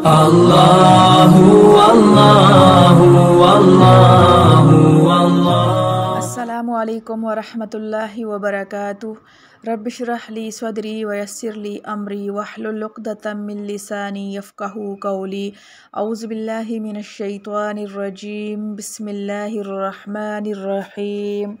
Allahu Allahu Allahu Allah. Assalamu alaikum wa rahmatullahi wa barakatuh. Rabbi shrah li sadri wa yassir li amri wahlul uqdatam min lisani yafqahu qawli. A'udzu billahi minash shaitanir rajim. Bismillahir rahmanir rahim.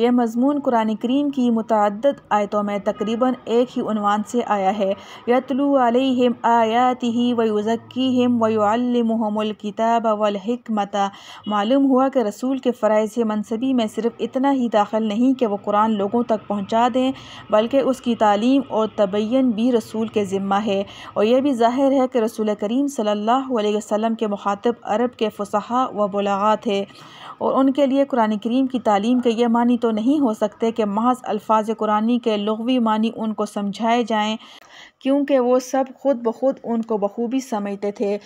یہ مضمون قرآن کریم کی متعدد آیتوں میں تقریباً ایک ہی عنوان سے آیا ہے، یتلو علیہم آیاتہ ویزکیہم ویعلمہم الکتاب والحکمۃ۔ معلوم ہوا کہ رسول کے فرائض منصبی میں صرف اتنا ہی داخل نہیں کہ وہ قرآن لوگوں تک پہنچا دیں، بلکہ اس کی تعلیم اور تبیین بھی رسول کے ذمہ ہے۔ اور یہ بھی ظاہر ہے کہ رسول کریم صلی اللہ علیہ وسلم کے مخاطب عرب کے فصحاء و بلغاء تھے، اور ان کے لیے قرآن کریم کی تعلیم کے یہ معنی تو نہیں ہو سکتے کہ محض الفاظ قرآنی کے لغوی معنی ان کو سمجھائے جائیں، کیونکہ وہ سب خود بخود ان کو بخوبی سمجھتے تھے،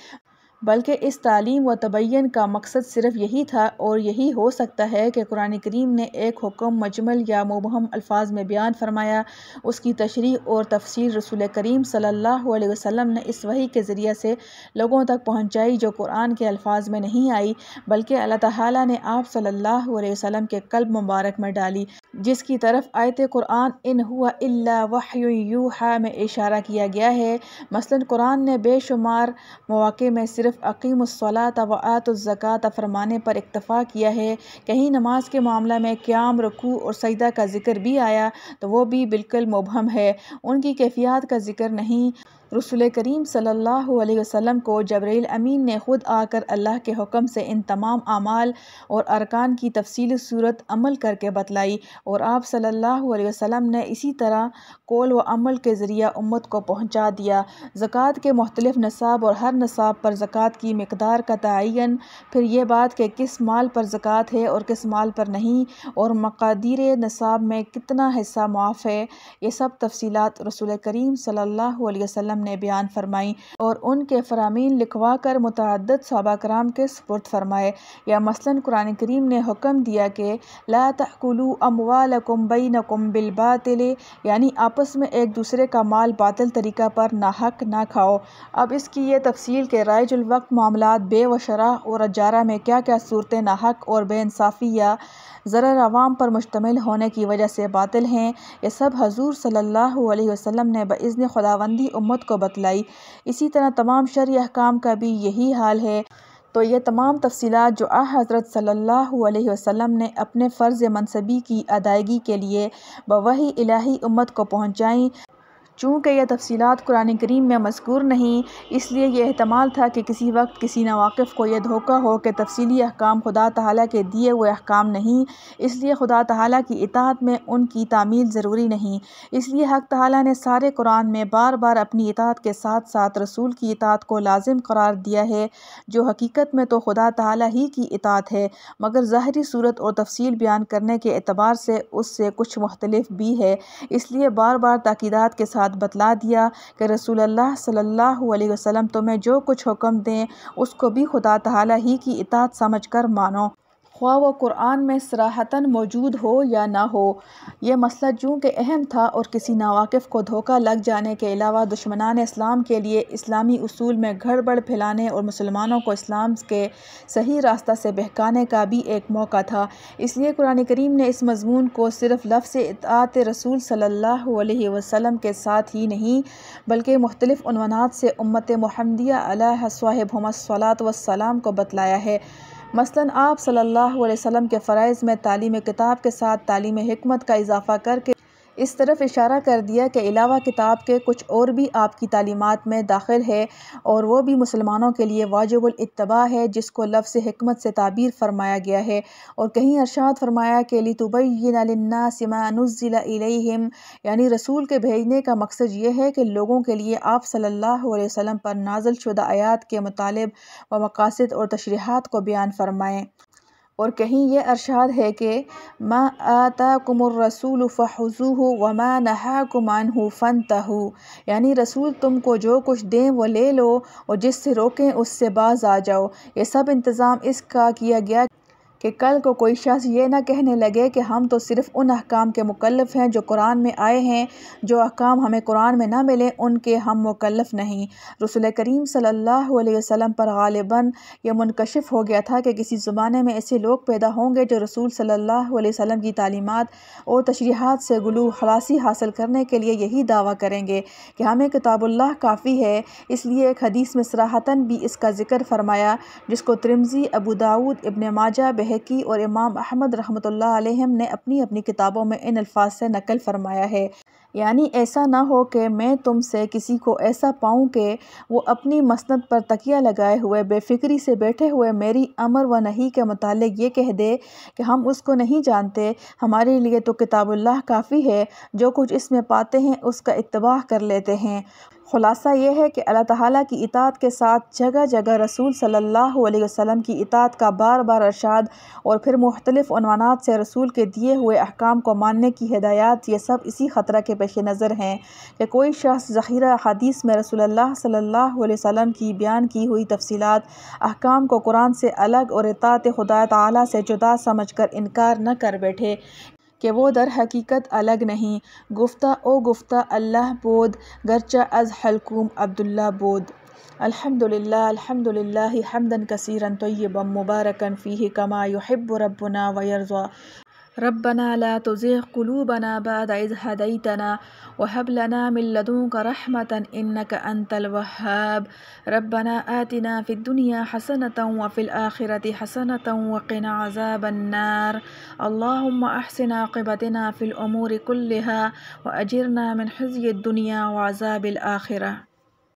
بلکہ اس تعلیم و تبیین کا مقصد صرف یہی تھا۔ اور یہی ہو سکتا ہے کہ قرآن کریم نے ایک حکم مجمل یا مبہم الفاظ میں بیان فرمایا، اس کی تشریح اور تفصیل رسول کریم صلی اللہ علیہ وسلم نے اس وحی کے ذریعے سے لوگوں تک پہنچائی جو قرآن کے الفاظ میں نہیں آئی، بلکہ اللہ تعالیٰ نے آپ صلی اللہ علیہ وسلم کے قلب مبارک میں ڈالی، جس کی طرف آیت قرآن ان ہوا الا وحی یوحی میں اشارہ کیا گیا ہے۔ مثلاً قرآن نے بے شمار مواقع میں صرف اقیموا الصلاۃ وآتوا الزکوٰۃ فرمانے پر اکتفا کیا ہے۔ کہیں نماز کے معاملہ میں قیام، رکوع اور سجدہ کا ذکر بھی آیا تو وہ بھی بالکل مبہم ہے، ان کی کیفیات کا ذکر نہیں۔ رسول کریم صلی اللہ علیہ وسلم کو جبرائیل امین نے خود آ کر اللہ کے حکم سے ان تمام اعمال اور ارکان کی تفصیلی صورت عمل کر کے بتلائی، اور آپ صلی اللہ علیہ وسلم نے اسی طرح قول و عمل کے ذریعہ امت کو پہنچا دیا۔ زکوٰۃ کے مختلف نصاب اور ہر نصاب پر زکوٰۃ کی مقدار کا تعین، پھر یہ بات کہ کس مال پر زکوٰۃ ہے اور کس مال پر نہیں، اور مقادیر نصاب میں کتنا حصہ معاف ہے، یہ سب تفصیلات رسول کریم صلی اللہ علیہ وسلم نے بیان فرمائیں اور ان کے فرامین لکھوا کر متعدد صحابہ کرام کے سپرد فرمائے۔ یا مثلاً قرآن کریم نے حکم دیا کہ لا تأکلوا اموالکم بینکم بالباطل، یعنی آپس میں ایک دوسرے کا مال باطل طریقہ پر ناحق نہ کھاؤ۔ اب اس کی یہ تفصیل کہ رائج الوقت معاملات بے و شراء اور اجارہ میں کیا کیا صورتیں ناحق اور بے انصافی یا ضرر عوام پر مشتمل ہونے کی وجہ سے باطل ہیں، یہ سب حضور صلی اللہ علیہ وسلم نے بإذن خداوندی امت کو بتلائی۔ اسی طرح تمام شرعی احکام کا بھی یہی حال ہے۔ تو یہ تمام تفصیلات جو حضرت صلی اللہ علیہ وسلم نے اپنے فرض منصبی کی ادائیگی کے لیے بوحی الہی امت کو پہنچائیں، چونکہ یہ تفصیلات قرآن کریم میں مذکور نہیں، اس لیے یہ احتمال تھا کہ کسی وقت کسی ناواقف کو یہ دھوکہ ہو کہ تفصیلی احکام خدا تعالیٰ کے دیے ہوئے احکام نہیں، اس لیے خدا تعالیٰ کی اطاعت میں ان کی تعمیل ضروری نہیں۔ اس لیے حق تعالیٰ نے سارے قرآن میں بار بار اپنی اطاعت کے ساتھ ساتھ رسول کی اطاعت کو لازم قرار دیا ہے، جو حقیقت میں تو خدا تعالیٰ ہی کی اطاعت ہے، مگر ظاہری صورت اور تفصیل بیان کرنے کے اعتبار سے اس سے کچھ مختلف بھی ہے، اس لیے بار بار تاکیدات کے ساتھ بتلا دیا کہ رسول اللہ صلی اللہ علیہ وسلم تمہیں جو کچھ حکم دیں اس کو بھی خدا تعالیٰ ہی کی اطاعت سمجھ کر مانو، خواہ وہ قرآن میں صراحتاً موجود ہو یا نہ ہو۔ یہ مسئلہ چونکہ اہم تھا اور کسی ناواقف کو دھوکہ لگ جانے کے علاوہ دشمنان اسلام کے لیے اسلامی اصول میں گڑبڑ پھیلانے اور مسلمانوں کو اسلام کے صحیح راستہ سے بہکانے کا بھی ایک موقع تھا، اس لیے قرآن کریم نے اس مضمون کو صرف لفظ اطاعت رسول صلی اللہ علیہ وسلم کے ساتھ ہی نہیں بلکہ مختلف عنوانات سے امت محمدیہ علیہ صاحبہم الصلاۃ والسلام کو بتلایا ہے۔ مثلاً آپ صلی اللہ علیہ وسلم کے فرائض میں تعلیم کتاب کے ساتھ تعلیم حکمت کا اضافہ کر کے اس طرف اشارہ کر دیا کہ علاوہ کتاب کے کچھ اور بھی آپ کی تعلیمات میں داخل ہے، اور وہ بھی مسلمانوں کے لیے واجب الاتباع ہے، جس کو لفظ حکمت سے تعبیر فرمایا گیا ہے۔ اور کہیں ارشاد فرمایا کہ لِتُبَيِّنَ لِلنَّاسِ مَا نُزِّلَ إِلَيْهِمْ، یعنی رسول کے بھیجنے کا مقصد یہ ہے کہ لوگوں کے لیے آپ صلی اللہ علیہ وسلم پر نازل شدہ آیات کے مطالب و مقاصد اور تشریحات کو بیان فرمائیں۔ اور کہیں یہ ارشاد ہے کہ مَا آتَاكُمُ الرَّسُولُ فَخُذُوهُ وَمَا نَهَاكُمْ عَنْهُ فَانْتَهُوا، یعنی رسول تم کو جو کچھ دیں وہ لے لو اور جس سے روکیں اس سے باز آ جاؤ۔ یہ سب انتظام اس کا کیا گیا کہ کل کو کوئی شخص یہ نہ کہنے لگے کہ ہم تو صرف ان احکام کے مکلف ہیں جو قرآن میں آئے ہیں، جو احکام ہمیں قرآن میں نہ ملیں ان کے ہم مکلف نہیں۔ رسول کریم صلی اللہ علیہ وسلم پر غالباً یہ منکشف ہو گیا تھا کہ کسی زمانے میں ایسے لوگ پیدا ہوں گے جو رسول صلی اللہ علیہ وسلم کی تعلیمات اور تشریحات سے گلو خلاصی حاصل کرنے کے لیے یہی دعویٰ کریں گے کہ ہمیں کتاب اللہ کافی ہے۔ اس لیے ایک حدیث میں صراحتاً بھی اس کا ذکر فرمایا، جس کو ترمذی، ابو داؤد، ابن ماجہ، بہقی بہقی اور امام احمد رحمۃ اللہ علیہم نے اپنی اپنی کتابوں میں ان الفاظ سے نقل فرمایا ہے، یعنی ایسا نہ ہو کہ میں تم سے کسی کو ایسا پاؤں کہ وہ اپنی مسند پر تکیہ لگائے ہوئے بے فکری سے بیٹھے ہوئے میری امر و نہی کے متعلق یہ کہہ دے کہ ہم اس کو نہیں جانتے، ہمارے لیے تو کتاب اللہ کافی ہے، جو کچھ اس میں پاتے ہیں اس کا اتباع کر لیتے ہیں۔ خلاصہ یہ ہے کہ اللہ تعالیٰ کی اطاعت کے ساتھ جگہ جگہ رسول صلی اللہ علیہ وسلم کی اطاعت کا بار بار ارشاد، اور پھر مختلف عنوانات سے رسول کے دیے ہوئے احکام کو ماننے کی ہدایات، یہ سب اسی خطرہ کے پیش نظر ہیں کہ کوئی شخص ذخیرہ احادیث میں رسول اللہ صلی اللہ علیہ وسلم کی بیان کی ہوئی تفصیلات احکام کو قرآن سے الگ اور اطاعت خدا تعالیٰ سے جدا سمجھ کر انکار نہ کر بیٹھے کہ وہ در حقیقت الگ نہیں، گفتہ او گفتہ اللہ بود، گرچہ از حلقوم عبداللہ بود۔ الحمدللہ حمدا کثیرا طیبا مبارکا فیہ کما یحب ربنا ویرضی۔ ربنا لا تزغ قلوبنا بعد إذ هديتنا وهب لنا من لدنك رحمة إنك أنت الوهاب ربنا آتنا في الدنيا حسنة وفي الآخرة حسنة وقنا عذاب النار اللهم أحسن عاقبتنا في الأمور كلها وأجرنا من خزي الدنيا وعذاب الآخرة۔